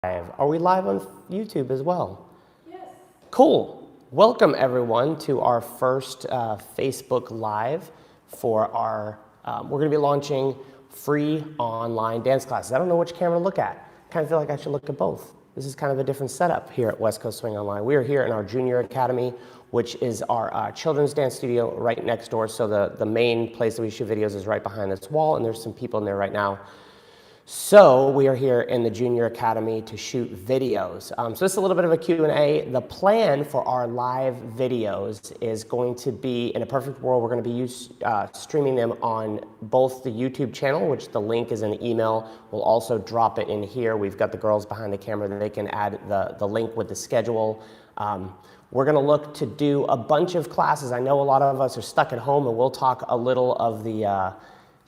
Are we live on YouTube as well? Yes. Cool. Welcome everyone to our first Facebook Live for our, we're going to be launching free online dance classes. I don't know which camera to look at. I kind of feel like I should look at both. This is kind of a different setup here at West Coast Swing Online. We are here in our junior academy, which is our children's dance studio right next door. So the main place that we shoot videos is right behind this wall, and there's some people in there right now. So we are here in the Junior Academy to shoot videos. So this is a little bit of a Q&A. The plan for our live videos is going to be, in a perfect world, we're going to be streaming them on both the YouTube channel, which the link is in the email. We'll also drop it in here. We've got the girls behind the camera that they can add the link with the schedule. We're going to look to do a bunch of classes. I know a lot of us are stuck at home, and we'll talk a little of the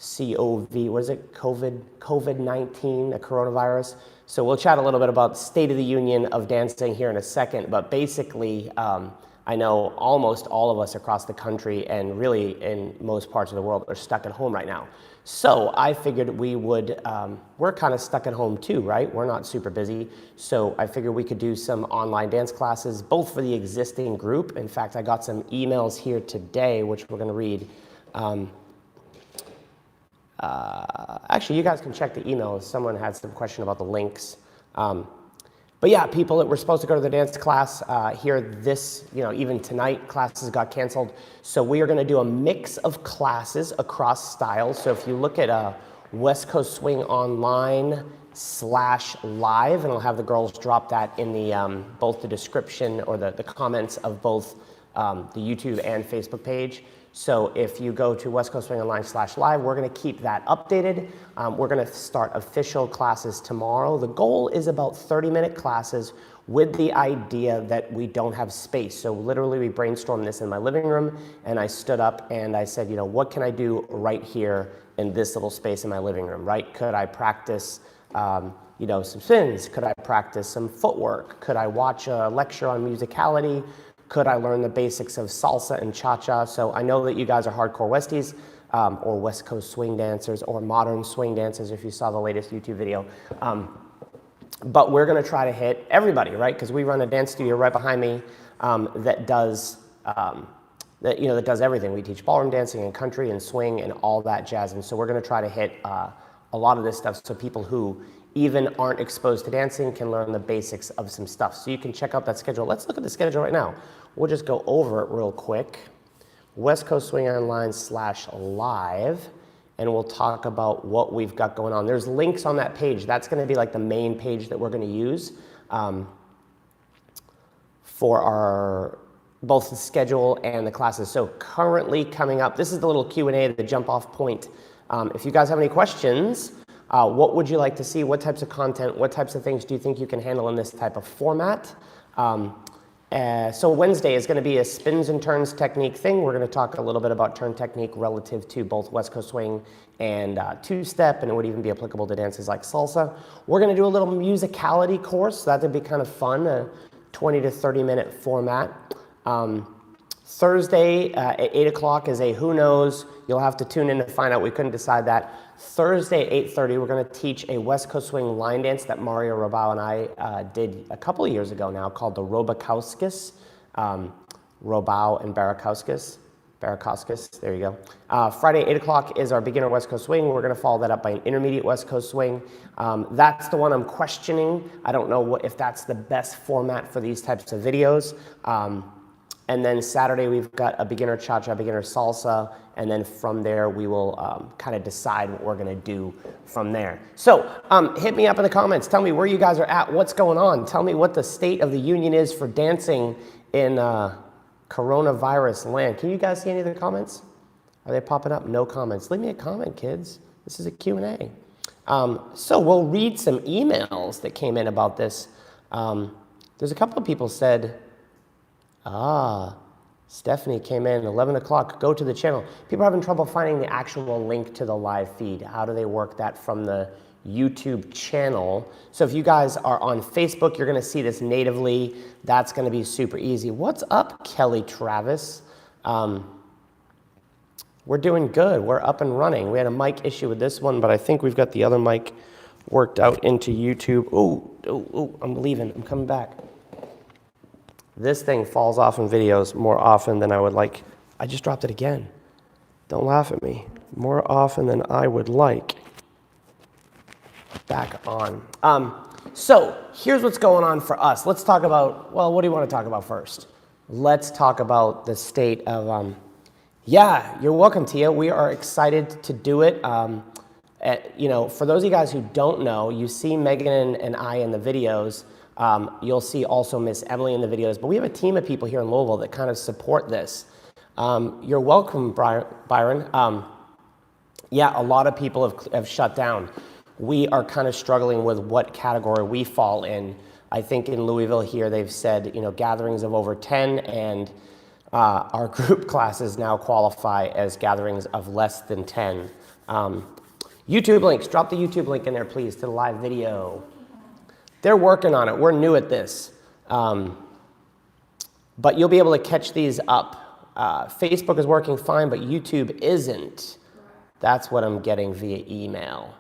what is it? COVID-19, the coronavirus. So we'll chat a little bit about State of the Union of dancing here in a second, but basically, I know almost all of us across the country and really in most parts of the world are stuck at home right now. So I figured we would, we're kind of stuck at home too, right? We're not super busy. So I figured we could do some online dance classes, both for the existing group. In fact, I got some emails here today, which we're gonna read. Actually, you guys can check the emails. Someone had some question about the links. But yeah, people that were supposed to go to the dance class here even tonight, classes got canceled. So we are going to do a mix of classes across styles. So if you look at West Coast Swing Online /live, and I'll have the girls drop that in the both the description or the comments of both the YouTube and Facebook page. So if you go to West Coast Swing Online /live, we're going to keep that updated. We're going to start official classes tomorrow. The goal is about 30-minute classes with the idea that we don't have space. So literally we brainstormed this in my living room, and I stood up and I said, what can I do right here in this little space in my living room, right? Could I practice some spins? Could I practice some footwork? Could I watch a lecture on musicality? Could I learn the basics of salsa and cha-cha? So I know that you guys are hardcore Westies, or West Coast swing dancers, or modern swing dancers if you saw the latest YouTube video. But we're gonna try to hit everybody, right? Because we run a dance studio right behind me that does everything. We teach ballroom dancing and country and swing and all that jazz. And so we're gonna try to hit a lot of this stuff so people who even aren't exposed to dancing can learn the basics of some stuff. So you can check out that schedule. Let's look at the schedule right now. We'll just go over it real quick. West Coast Swing Online /live, and we'll talk about what we've got going on. There's links on that page. That's going to be like the main page that we're going to use for our both the schedule and the classes. So currently coming up, this is the little Q&A, the jump off point. If you guys have any questions, what would you like to see? What types of content? What types of things do you think you can handle in this type of format? So Wednesday is going to be a spins and turns technique thing. We're going to talk a little bit about turn technique relative to both West Coast Swing and two-step, and it would even be applicable to dances like salsa. We're going to do a little musicality course. So that would be kind of fun, a 20 to 30-minute format. Thursday at 8 o'clock is a who knows. You'll have to tune in to find out. We couldn't decide that. Thursday at 8:30, we're going to teach a West Coast Swing line dance that Mario Robau and I did a couple of years ago now called the Robakowskis. Robau and Barakowskis, there you go. Friday at 8 o'clock is our beginner West Coast Swing. We're going to follow that up by an intermediate West Coast Swing. That's the one I'm questioning. I don't know if that's the best format for these types of videos. And then Saturday, we've got a beginner cha-cha, beginner salsa, and then from there, we will kind of decide what we're gonna do from there. So hit me up in the comments. Tell me where you guys are at, what's going on. Tell me what the state of the union is for dancing in coronavirus land. Can you guys see any of the comments? Are they popping up? No comments. Leave me a comment, kids. This is a Q&A. So we'll read some emails that came in about this. There's a couple of people said, Stephanie came in, 11 o'clock, go to the channel. People are having trouble finding the actual link to the live feed. How do they work that from the YouTube channel? So if you guys are on Facebook, you're gonna see this natively. That's gonna be super easy. What's up, Kelly Travis? We're doing good, we're up and running. We had a mic issue with this one, but I think we've got the other mic worked out into YouTube. Oh, I'm leaving. I'm coming back. This thing falls off in videos more often than I would like. I just dropped it again. Don't laugh at me. More often than I would like. Back on. So here's what's going on for us. Let's talk about, well, what do you want to talk about first? Let's talk about the state of, yeah, you're welcome, Tia. We are excited to do it. You know, for those of you guys who don't know, you see Megan and I in the videos. You'll see also Miss Emily in the videos, but we have a team of people here in Louisville that kind of support this. You're welcome, Byron. Yeah, a lot of people have shut down. We are kind of struggling with what category we fall in. I think in Louisville here, they've said, you know, gatherings of over 10, and our group classes now qualify as gatherings of less than 10. YouTube links, drop the YouTube link in there, please, to the live video. They're working on it. We're new at this. But you'll be able to catch these up. Facebook is working fine, but YouTube isn't. That's what I'm getting via email.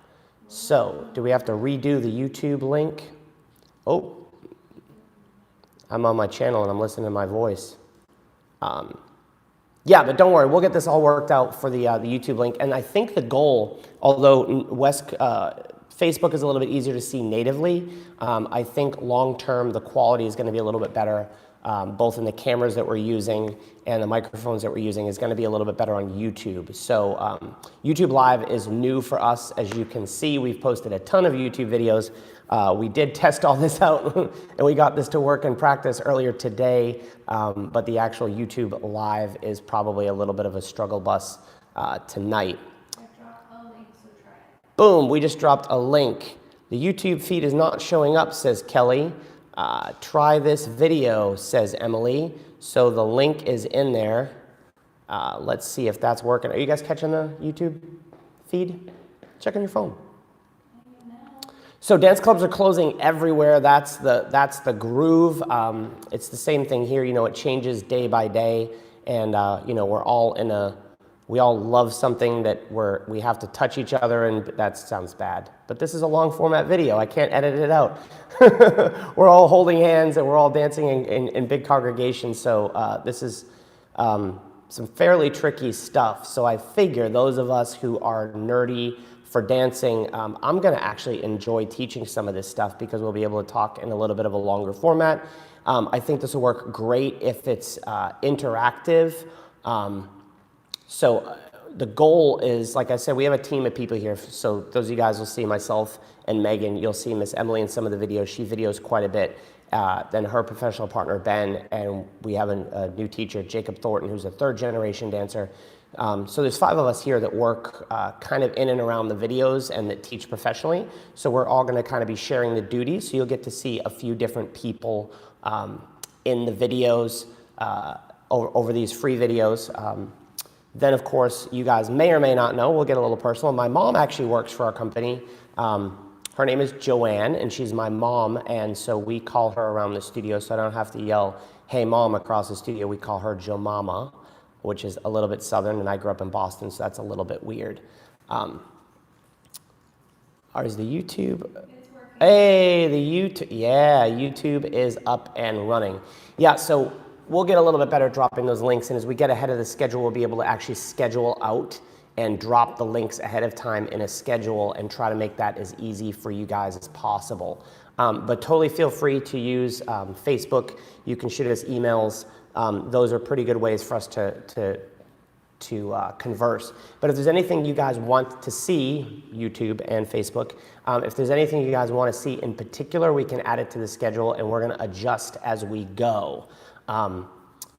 So, do we have to redo the YouTube link? Oh, I'm on my channel and I'm listening to my voice. Yeah, but don't worry, we'll get this all worked out for the YouTube link. And I think the goal, although Facebook is a little bit easier to see natively, I think long-term the quality is going to be a little bit better, both in the cameras that we're using and the microphones that we're using is going to be a little bit better on YouTube. So YouTube Live is new for us. As you can see, we've posted a ton of YouTube videos. We did test all this out and we got this to work in practice earlier today, but the actual YouTube Live is probably a little bit of a struggle bus tonight. I dropped a link, so try it. Boom, we just dropped a link. The YouTube feed is not showing up, says Kelly. Try this video, says Emily. So the link is in there. Let's see if that's working. Are you guys catching the YouTube feed? Check on your phone. So dance clubs are closing everywhere. That's the groove. It's the same thing here. You know, it changes day by day, and you know, we all love something that we have to touch each other, and that sounds bad. But this is a long format video. I can't edit it out. We're all holding hands and we're all dancing in big congregations. So this is some fairly tricky stuff. So I figure those of us who are nerdy for dancing, I'm going to actually enjoy teaching some of this stuff because we'll be able to talk in a little bit of a longer format. I think this will work great if it's interactive. So the goal is, like I said, we have a team of people here. So those of you guys will see myself and Megan. You'll see Miss Emily in some of the videos. She videos quite a bit. Then her professional partner, Ben, and we have a new teacher, Jacob Thornton, who's a third-generation dancer. So there's 5 of us here that work kind of in and around the videos and that teach professionally. So we're all going to kind of be sharing the duties. So you'll get to see a few different people in the videos over these free videos. Then, of course, you guys may or may not know, we'll get a little personal. My mom actually works for our company. Her name is Joanne, and she's my mom, and so we call her around the studio so I don't have to yell, "Hey, Mom," across the studio. We call her Jo Mama, which is a little bit southern, and I grew up in Boston, so that's a little bit weird. Is the YouTube? It's working. Hey, the YouTube, yeah, YouTube is up and running. Yeah, so we'll get a little bit better at dropping those links, and as we get ahead of the schedule, we'll be able to actually schedule out and drop the links ahead of time in a schedule and try to make that as easy for you guys as possible. But totally feel free to use Facebook. You can shoot us emails. Those are pretty good ways for us to converse. But if there's anything you guys want to see, YouTube and Facebook, if there's anything you guys want to see in particular, we can add it to the schedule and we're going to adjust as we go.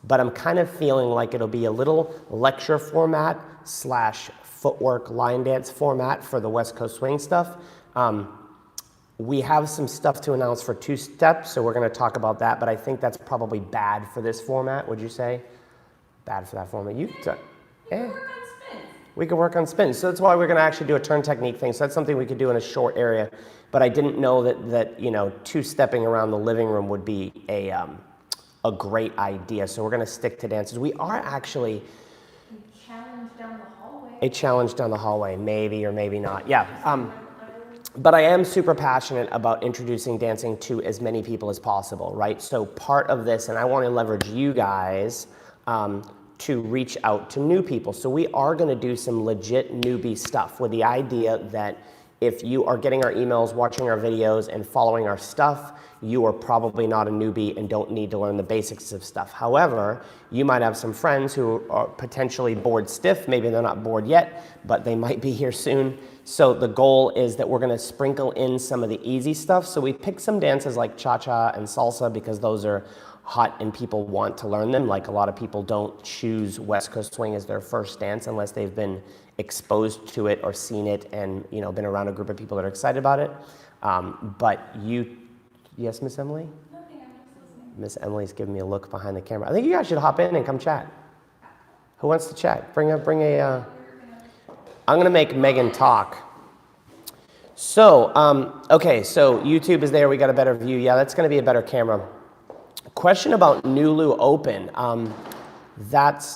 But I'm kind of feeling like it'll be a little lecture format / footwork line dance format for the West Coast Swing stuff. We have some stuff to announce for 2-step, so we're going to talk about that, but I think that's probably bad for this format, would you say? Bad for that format? We could work on spins. We could work on spins, so that's why we're going to actually do a turn technique thing, so that's something we could do in a short area, but I didn't know that you know, 2-stepping around the living room would be a great idea, so we're going to stick to dances. We are actually... A challenge down the hallway. A challenge down the hallway, maybe or maybe not. Yeah. But I am super passionate about introducing dancing to as many people as possible, right? So part of this, and I want to leverage you guys to reach out to new people. So we are going to do some legit newbie stuff with the idea that if you are getting our emails, watching our videos, and following our stuff, you are probably not a newbie and don't need to learn the basics of stuff. However, you might have some friends who are potentially bored stiff. Maybe they're not bored yet, but they might be here soon. So the goal is that we're going to sprinkle in some of the easy stuff. So we picked some dances like cha-cha and salsa because those are hot and people want to learn them. Like a lot of people don't choose West Coast swing as their first dance unless they've been exposed to it or seen it and been around a group of people that are excited about it. But you, yes, Miss Emily? Nothing, I'm just listening. Miss Emily's giving me a look behind the camera. I think you guys should hop in and come chat. Who wants to chat? Bring a. I'm gonna make Megan talk. So, okay, so YouTube is there. We got a better view. Yeah, that's gonna be a better camera. Question about Nulu Open.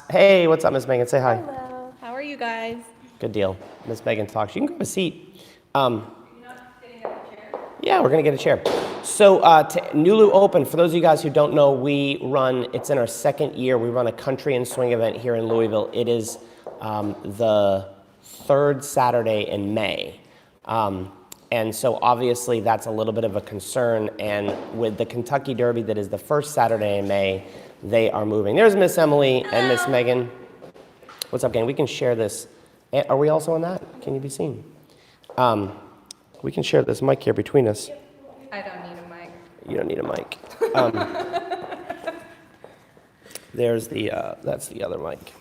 Hey, what's up, Miss Megan? Say hi. Hello. How are you guys? Good deal. Miss Megan talks. You can grab a seat. You're not sitting at the chair? Yeah, we're gonna get a chair. So to Nulu Open, for those of you guys who don't know, it's in our second year, we run a country and swing event here in Louisville. It is the third Saturday in May. And so obviously that's a little bit of a concern, and with the Kentucky Derby that is the first Saturday in May, they are moving. There's Miss Emily and Miss Megan. What's up, gang? We can share this. Are we also on that? Can you be seen? We can share this mic here between us. I don't need a mic. You don't need a mic. That's the other mic.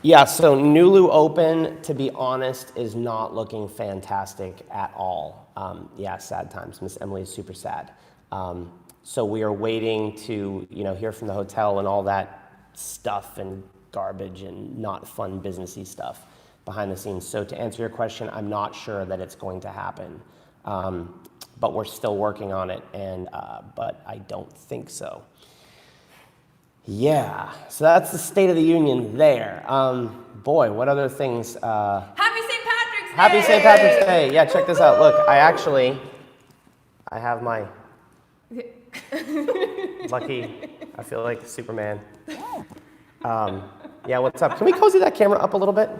Yeah, so Nulu Open, to be honest, is not looking fantastic at all. Yeah, sad times. Miss Emily is super sad. So we are waiting to, hear from the hotel and all that stuff and garbage and not fun businessy stuff behind the scenes. So to answer your question, I'm not sure that it's going to happen. But we're still working on it, but I don't think so. Yeah, so that's the State of the Union there. Boy, what other things? Happy St. Patrick's Day! Happy St. Patrick's Day. Yeah, check this out. Look, I have my lucky, I feel like Superman. Yeah, what's up? Can we cozy that camera up a little bit?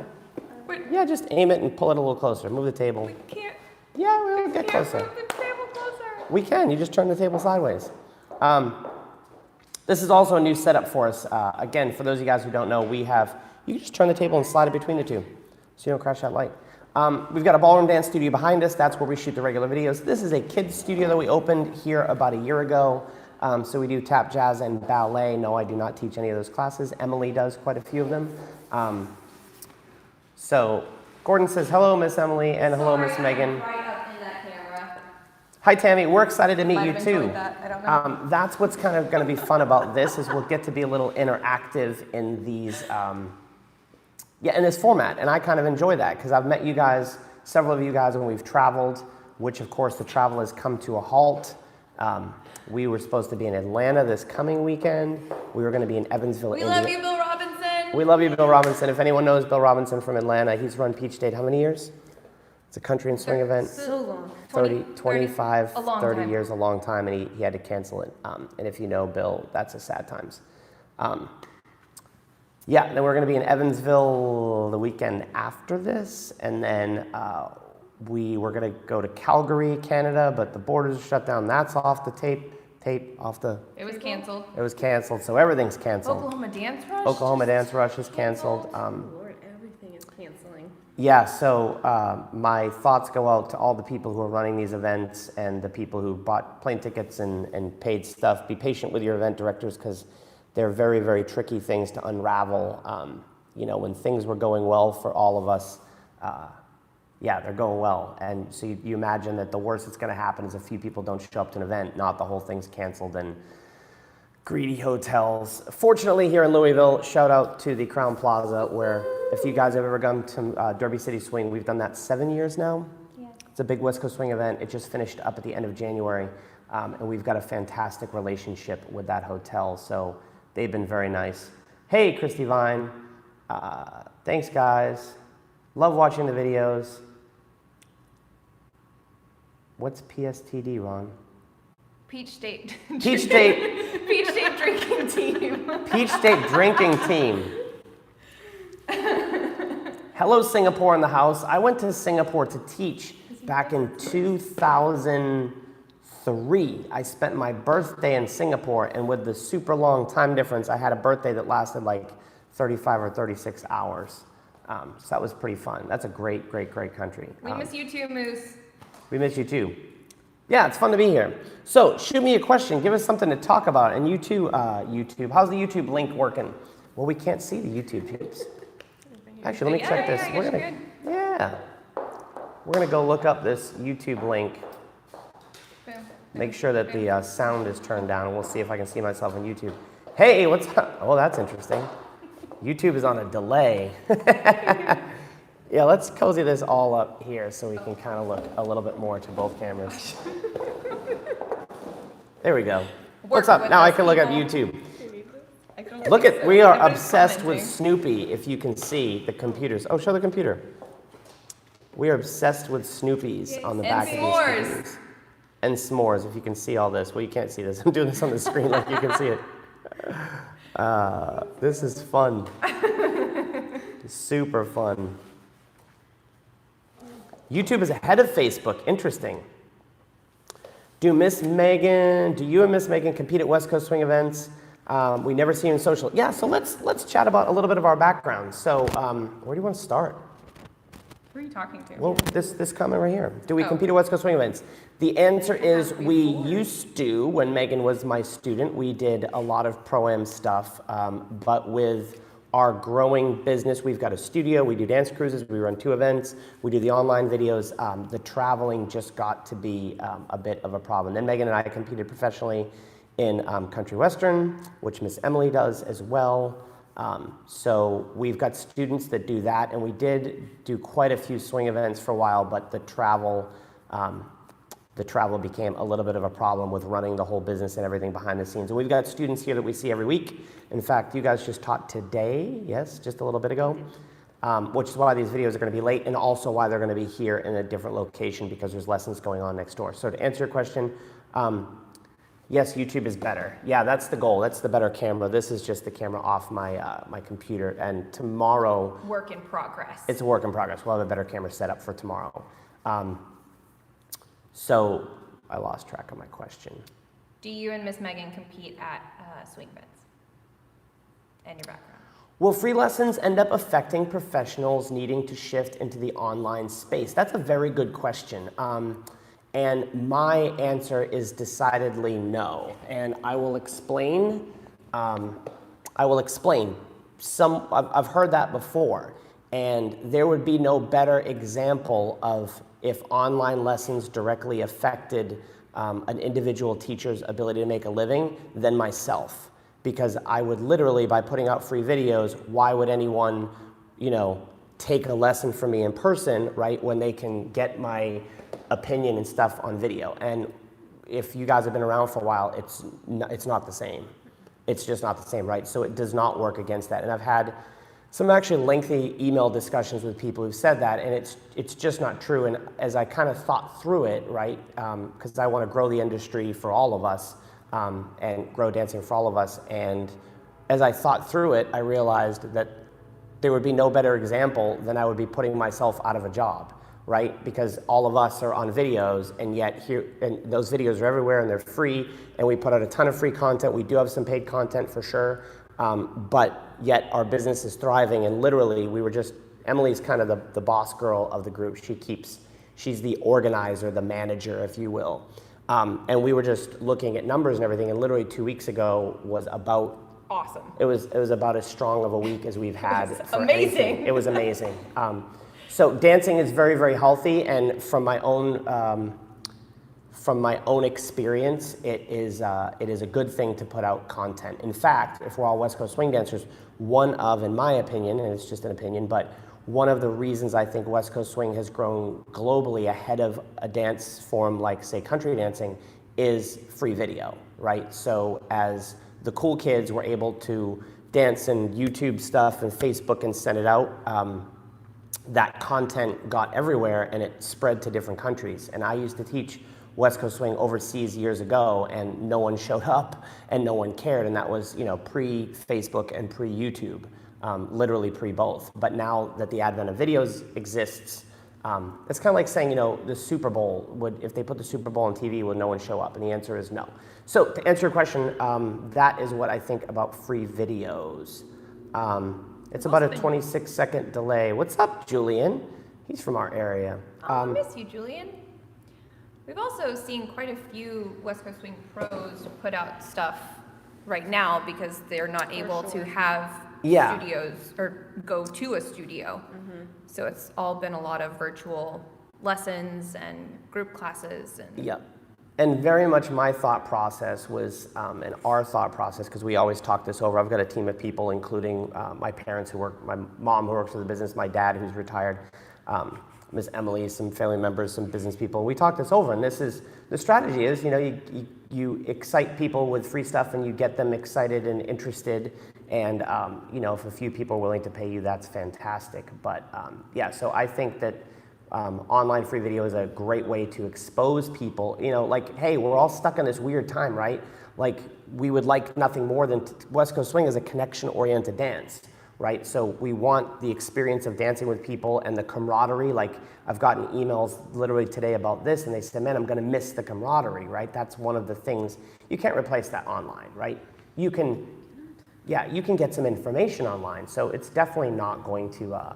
Yeah, just aim it and pull it a little closer. Move the table. We can't. Yeah, we'll get closer. Move the table closer. We can. You just turn the table sideways. This is also a new setup for us. Again, for those of you guys who don't know, you can just turn the table and slide it between the two so you don't crash that light. We've got a ballroom dance studio behind us. That's where we shoot the regular videos. This is a kids studio that we opened here about a year ago. So we do tap, jazz, and ballet. No, I do not teach any of those classes. Emily does quite a few of them. So Gordon says, hello, Miss Emily, and hello, Miss Megan. Right up in that camera. Hi, Tammy. We're excited to meet Might you, have too. enjoyed that. I don't know. That's what's kind of going to be fun about this is we'll get to be a little interactive in these, in this format. And I kind of enjoy that because I've met you guys, several of you guys, when we've traveled, which, of course, the travel has come to a halt. We were supposed to be in Atlanta this coming weekend. We were going to be in Evansville, We Indiana. love you, Bill Robinson. We love you, Bill Robinson. If anyone knows Bill Robinson from Atlanta, he's run Peach State how many years? It's a country and swing event. So long. 25, a long 30 time. years, a long time, and he had to cancel it. And if you know Bill, that's a sad times. Yeah, then we're going to be in Evansville the weekend after this, and then we were going to go to Calgary, Canada, but the borders are shut down. That's off the tape off the. It was canceled. It was canceled, so everything's canceled. Oklahoma Dance Rush? Oklahoma Dance Rush is canceled. Lord, everything is canceling. Yeah, so my thoughts go out to all the people who are running these events and the people who bought plane tickets and paid stuff. Be patient with your event directors because they're very, very tricky things to unravel. When things were going well for all of us, they're going well. And so you imagine that the worst that's going to happen is a few people don't show up to an event, not the whole thing's canceled and greedy hotels. Fortunately, here in Louisville, shout out to the Crown Plaza, where if you guys have ever gone to Derby City Swing, we've done that 7 years now. Yeah. It's a big West Coast Swing event. It just finished up at the end of January, and we've got a fantastic relationship with that hotel, so they've been very nice. Hey, Christy Vine. Thanks, guys. Love watching the videos. What's PSTD, Ron? Peach State. Peach State. Peach State drinking team. Peach State drinking team. Hello, Singapore in the house. I went to Singapore to teach back in 2003. I spent my birthday in Singapore, and with the super long time difference, I had a birthday that lasted like 35 or 36 hours. So that was pretty fun. That's a great, great, great country. We miss you too, Moose. We miss you too. Yeah, it's fun to be here. So shoot me a question. Give us something to talk about. And you too, YouTube. How's the YouTube link working? Well, we can't see the YouTube chips. Actually, let me check this. We're gonna go look up this YouTube link. Boom. Make sure that the sound is turned down, and we'll see if I can see myself on YouTube. Hey, what's up? Oh, that's interesting. YouTube is on a delay. Yeah, let's cozy this all up here so we can kind of look a little bit more to both cameras. There we go. What's up? Now I can look up YouTube. Look at, we are obsessed with Snoopy, if you can see the computers. Oh, show the computer. We are obsessed with Snoopies on the back of these computers. And s'mores, if you can see all this. Well, you can't see this. I'm doing this on the screen like you can see it. This is fun. Super fun. YouTube is ahead of Facebook. Interesting. Do you and Miss Megan compete at West Coast Swing events? We never see you in social. Yeah, so let's chat about a little bit of our background. So where do you want to start? Who are you talking to? Well, this comment right here. Do we compete at West Coast Swing events? The answer is we used to. When Megan was my student, we did a lot of Pro-Am stuff. But with our growing business, we've got a studio, we do dance cruises, we run 2 events, we do the online videos. The traveling just got to be a bit of a problem. Then Megan and I competed professionally in country western, which Miss Emily does as well. So we've got students that do that, and we did do quite a few swing events for a while, but the travel became a little bit of a problem with running the whole business and everything behind the scenes. And we've got students here that we see every week. In fact, you guys just taught today, yes, just a little bit ago, which is why these videos are going to be late, and also why they're going to be here in a different location, because there's lessons going on next door. So to answer your question, yes, YouTube is better. Yeah, that's the goal. That's the better camera. This is just the camera off my my computer. And tomorrow, Work in progress. it's a work in progress. We'll have a better camera set up for tomorrow. So I lost track of my question. Do you and Miss Megan compete at swing events? And your background? Will free lessons end up affecting professionals needing to shift into the online space? That's a very good question. And my answer is decidedly no. And I will explain. I've heard that before. And there would be no better example of if online lessons directly affected an individual teacher's ability to make a living than myself. Because I would literally, by putting out free videos, why would anyone, take a lesson from me in person, right, when they can get my opinion and stuff on video? And if you guys have been around for a while, it's not the same. It's just not the same, right? So it does not work against that. And I've had some actually lengthy email discussions with people who've said that, and it's just not true. And as I kind of thought through it, right, because I want to grow the industry for all of us, and grow dancing for all of us, and as I thought through it, I realized that there would be no better example than I would be putting myself out of a job, right? Because all of us are on videos, and yet and those videos are everywhere, and they're free, and we put out a ton of free content. We do have some paid content for sure, but yet our business is thriving, and literally Emily's kind of the boss girl of the group. She's the organizer, the manager, if you will. And we were just looking at numbers and everything, and literally 2 weeks ago was about Awesome. It was about as strong of a week as we've had. For amazing. Anything. It was amazing. So dancing is very, very healthy, and from my own experience, it is a good thing to put out content. In fact, if we're all West Coast swing dancers, in my opinion, and it's just an opinion, but one of the reasons I think West Coast swing has grown globally ahead of a dance form like, say, country dancing is free video, right? So as the cool kids were able to dance and YouTube stuff and Facebook and send it out, that content got everywhere and it spread to different countries. And I used to teach West Coast Swing overseas years ago, and no one showed up and no one cared, and that was, you know, pre-Facebook and pre-YouTube, literally pre-both. But now that the advent of videos exists, it's kind of like saying, you know, the Super Bowl, if they put the Super Bowl on TV, would no one show up? And the answer is no. So to answer your question, that is what I think about free videos. It's about a 26-second delay. What's up, Julian? He's from our area. I miss you, Julian. We've also seen quite a few West Coast Swing pros put out stuff right now because they're not able to have studios or go to a studio. So it's all been a lot of virtual lessons and group classes. And Yep. And very much my thought process was, and our thought process, because we always talk this over. I've got a team of people, including my parents who work, my mom who works for the business, my dad who's retired, Miss Emily, some family members, some business people. We talked this over, and this is, the strategy is, you know, you excite people with free stuff and you get them excited and interested. And, you know, if a few people are willing to pay you, that's fantastic. But yeah, so I think that online free video is a great way to expose people. You know, like, hey, we're all stuck in this weird time, right? Like, we would like nothing more than West Coast Swing is a connection-oriented dance, right? So we want the experience of dancing with people and the camaraderie. Like, I've gotten emails literally today about this, and they said, man, I'm gonna miss the camaraderie, right? That's one of the things. You can't replace that online, right? You can, yeah, you can get some information online, so it's definitely not going to,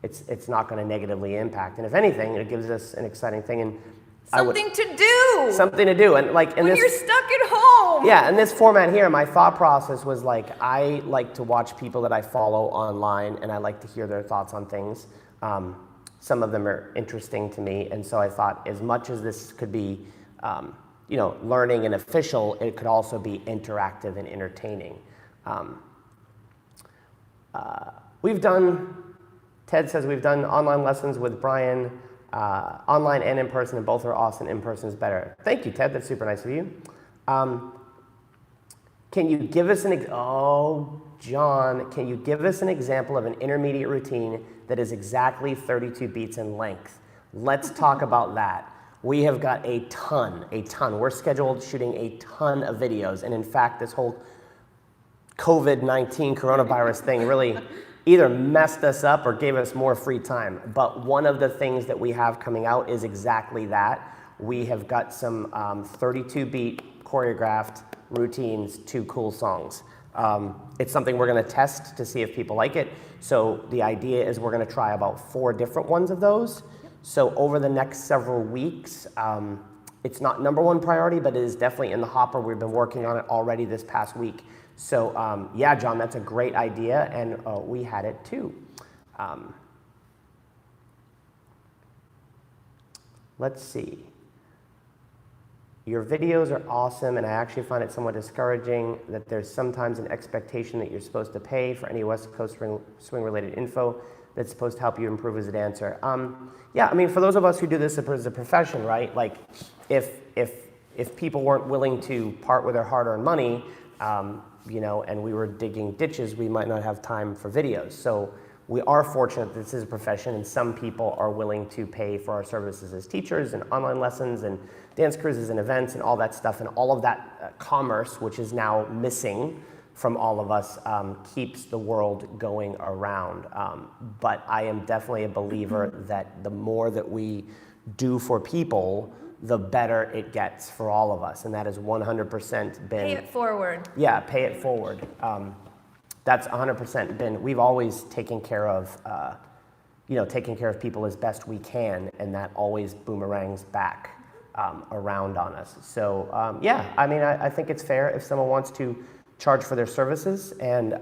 it's not going to negatively impact. And if anything, it gives us an exciting thing. And something to do. Something to do. And like, when you're stuck at home. Yeah, in this format here, my thought process was like, I like to watch people that I follow online, and I like to hear their thoughts on things. Some of them are interesting to me, and so I thought, as much as this could be, you know, learning and official, it could also be interactive and entertaining. We've done. Ted says we've done online lessons with Brian, online and in person, and both are awesome. In person is better. Thank you, Ted. That's super nice of you. Can you give us John, can you give us an example of an intermediate routine that is exactly 32 beats in length? Let's talk about that. We have got a ton. We're scheduled shooting a ton of videos, and in fact, this whole COVID-19 coronavirus thing really either messed us up or gave us more free time. But one of the things that we have coming out is exactly that. We have got some 32-beat choreographed routines to cool songs. It's something we're gonna test to see if people like it. So the idea is we're gonna try about 4 different ones of those. So over the next several weeks, it's not #1 priority, but it is definitely in the hopper. We've been working on it already this past week. So yeah, John, that's a great idea, and we had it too. Let's see. Your videos are awesome, and I actually find it somewhat discouraging that there's sometimes an expectation that you're supposed to pay for any West Coast swing related info that's supposed to help you improve as a dancer. Yeah, I mean, for those of us who do this as a profession, right? Like, if people weren't willing to part with their hard-earned money, you know, and we were digging ditches, we might not have time for videos. So we are fortunate that this is a profession, and some people are willing to pay for our services as teachers and online lessons and dance cruises and events and all that stuff, and all of that commerce, which is now missing from all of us, keeps the world going around. But I am definitely a believer that the more that we do for people, the better it gets for all of us, and that has 100% been... Pay it forward. Yeah, pay it forward. That's 100% been, we've always taken care of, you know, taking care of people as best we can, and that always boomerangs back around on us. So yeah, I mean, I think it's fair if someone wants to charge for their services, and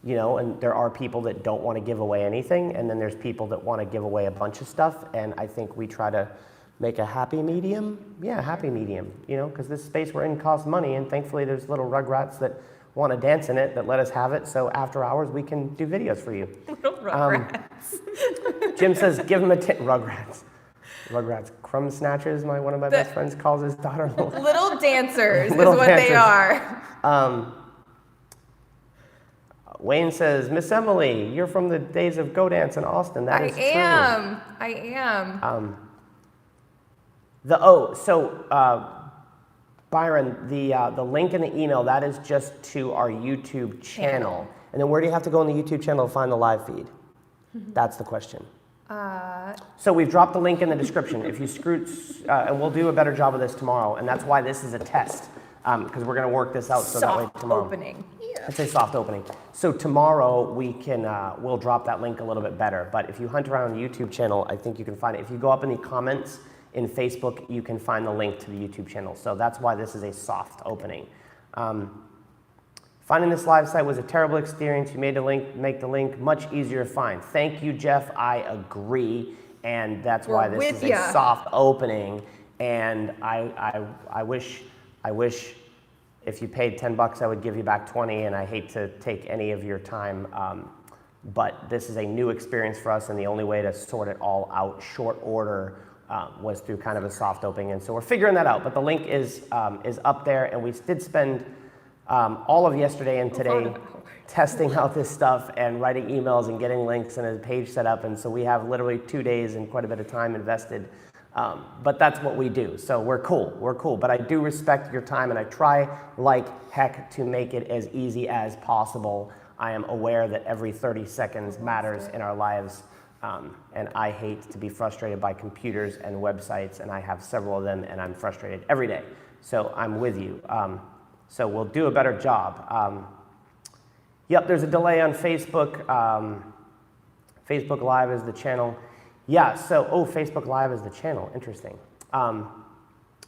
you know, and there are people that don't want to give away anything, and then there's people that want to give away a bunch of stuff, and I think we try to make a happy medium. Yeah, happy medium, you know, because this space we're in costs money, and thankfully there's little rugrats that want to dance in it that let us have it, so after hours we can do videos for you. Little rugrats. Jim says, give them a rugrats. Rugrats. Crumb snatchers, one of my best friends calls his daughter. Little dancers Little is what dancers. they are. Wayne says, Miss Emily, you're from the days of Go Dance in Austin. That is true. I am. Byron, the link in the email, that is just to our YouTube channel. And then where do you have to go on the YouTube channel to find the live feed? That's the question. So we've dropped the link in the description. If you and we'll do a better job of this tomorrow, and that's why this is a test, because we're going to work this out so that way tomorrow. Soft opening. Yeah. I'd say soft opening. So tomorrow we'll drop that link a little bit better. But if you hunt around the YouTube channel, I think you can find it. If you go up in the comments in Facebook, you can find the link to the YouTube channel. So that's why this is a soft opening. Finding this live site was a terrible experience. You make the link much easier to find. Thank you, Jeff. I agree, and that's why this is a soft opening. And I wish if you paid $10, I would give you back 20. And I hate to take any of your time, but this is a new experience for us, and the only way to sort it all out short order was through kind of a soft opening. And so we're figuring that out. But the link is up there, and we did spend all of yesterday and today testing out this stuff and writing emails and getting links and a page set up. And so we have literally 2 days and quite a bit of time invested. But that's what we do. So we're cool. But I do respect your time, and I try like heck to make it as easy as possible. I am aware that every 30 seconds matters in our lives. And I hate to be frustrated by computers and websites, and I have several of them, and I'm frustrated every day. So I'm with you. So we'll do a better job. Yep, there's a delay on Facebook. Facebook Live is the channel. Yeah, Facebook Live is the channel. Interesting.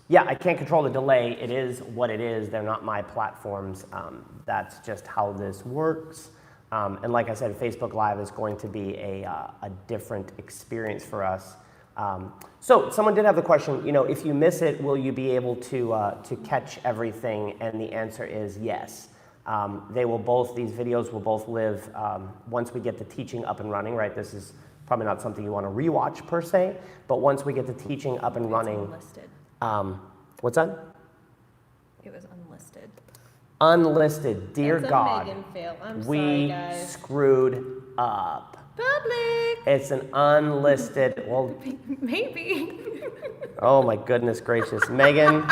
Yeah, I can't control the delay. It is what it is. They're not my platforms. That's just how this works. And like I said, Facebook Live is going to be a different experience for us. So someone did have the question, if you miss it, will you be able to catch everything? And the answer is yes. These videos will both live once we get the teaching up and running, right? This is probably not something you want to rewatch per se, but once we get the teaching up and running. Unlisted. What's that? It was unlisted. Unlisted, dear That's God. a Megan fail. I'm sorry, We guys. screwed up. Public. It's an unlisted, well, Maybe. oh my goodness gracious. Megan,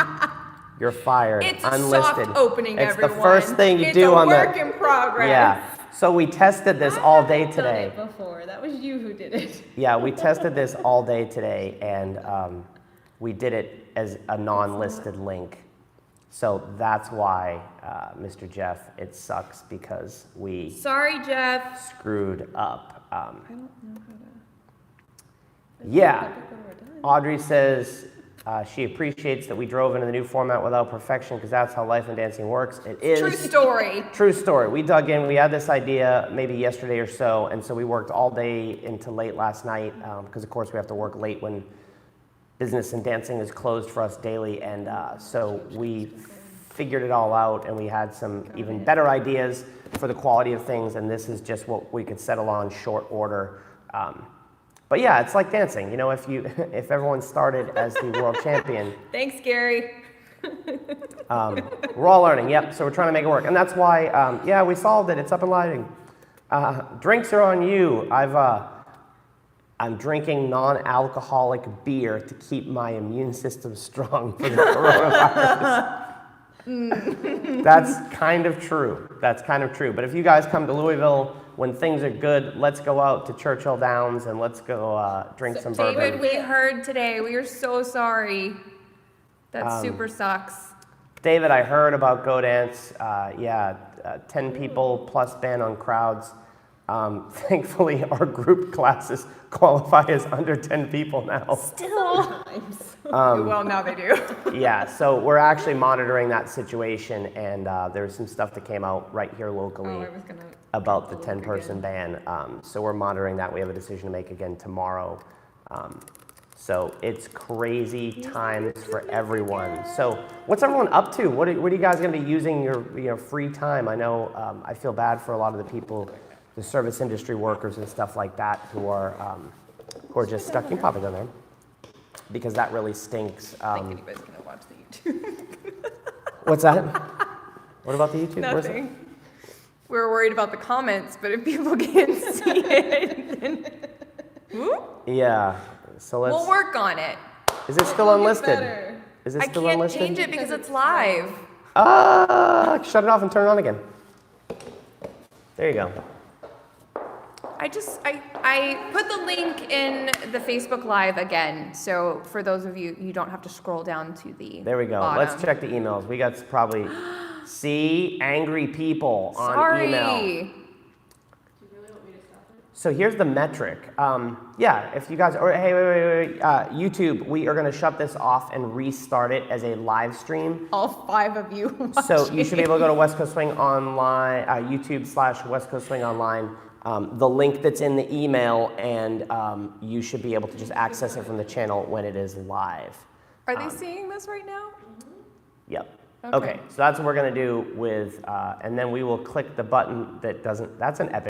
you're fired. It's unlisted. soft opening, it's everyone. The first thing you do on It's a work in progress. Yeah. So we tested this all day I've today. done it before. That was you who did it. Yeah, we tested this all day today, and we did it as a non-listed link. So that's why, Mr. Jeff, it sucks because we Sorry, Jeff. screwed up. I don't know how to. Yeah. Audrey says she appreciates that we drove into the new format without perfection because that's how life and dancing works. It is. True story. True story. We dug in. We had this idea maybe yesterday or so, and so we worked all day into late last night because, of course, we have to work late when business and dancing is closed for us daily. And so we figured it all out, and we had some even better ideas for the quality of things, and this is just what we could settle on short order. But yeah, it's like dancing. If everyone started as the world champion. Thanks, Gary. We're all learning, yep, so we're trying to make it work. And that's why, yeah, we solved it. It's up and lighting. Drinks are on you. I'm drinking non-alcoholic beer to keep my immune system strong for the coronavirus. That's kind of true. But if you guys come to Louisville when things are good, let's go out to Churchill Downs and let's go drink some bourbon. David, we heard today. We are so sorry. That super sucks. David, I heard about Go Dance. 10 people plus ban on crowds. Thankfully, our group classes qualify as under 10 people now. Still. Well, now they do. Yeah, so we're actually monitoring that situation, and there's some stuff that came out right here locally about the 10-person ban. So we're monitoring that. We have a decision to make again tomorrow. So it's crazy times for everyone. So what's everyone up to? What are you guys going to be using your free time? I know I feel bad for a lot of the people, the service industry workers and stuff like that who are just stuck. You can pop it down there because that really stinks. I think anybody's going to watch the YouTube. What's that? What about the YouTube? Nothing. We were worried about the comments, but if people can't see it, then yeah. So we'll work on it. Is it still It'll get unlisted? better. Is it I still can't unlisted? change it because it's live. Shut it off and turn it on again. There you go. I put the link in the Facebook Live again, so for those of you, you don't have to scroll down to the There we go. bottom. Let's check the emails. We got probably, see, angry people on Sorry. email. So here's the metric. Yeah, if you guys, or hey, wait. YouTube, we are going to shut this off and restart it as a live stream. All 5 of you So you should be able to go to West Coast Swing Online, YouTube/West Coast Swing Online. The link that's in the email, and you should be able to just access it from the channel when it is live. Are they seeing this right now? Yep. Okay. Okay, so that's what we're going to do with, and then we will click the button that doesn't, that's an epic.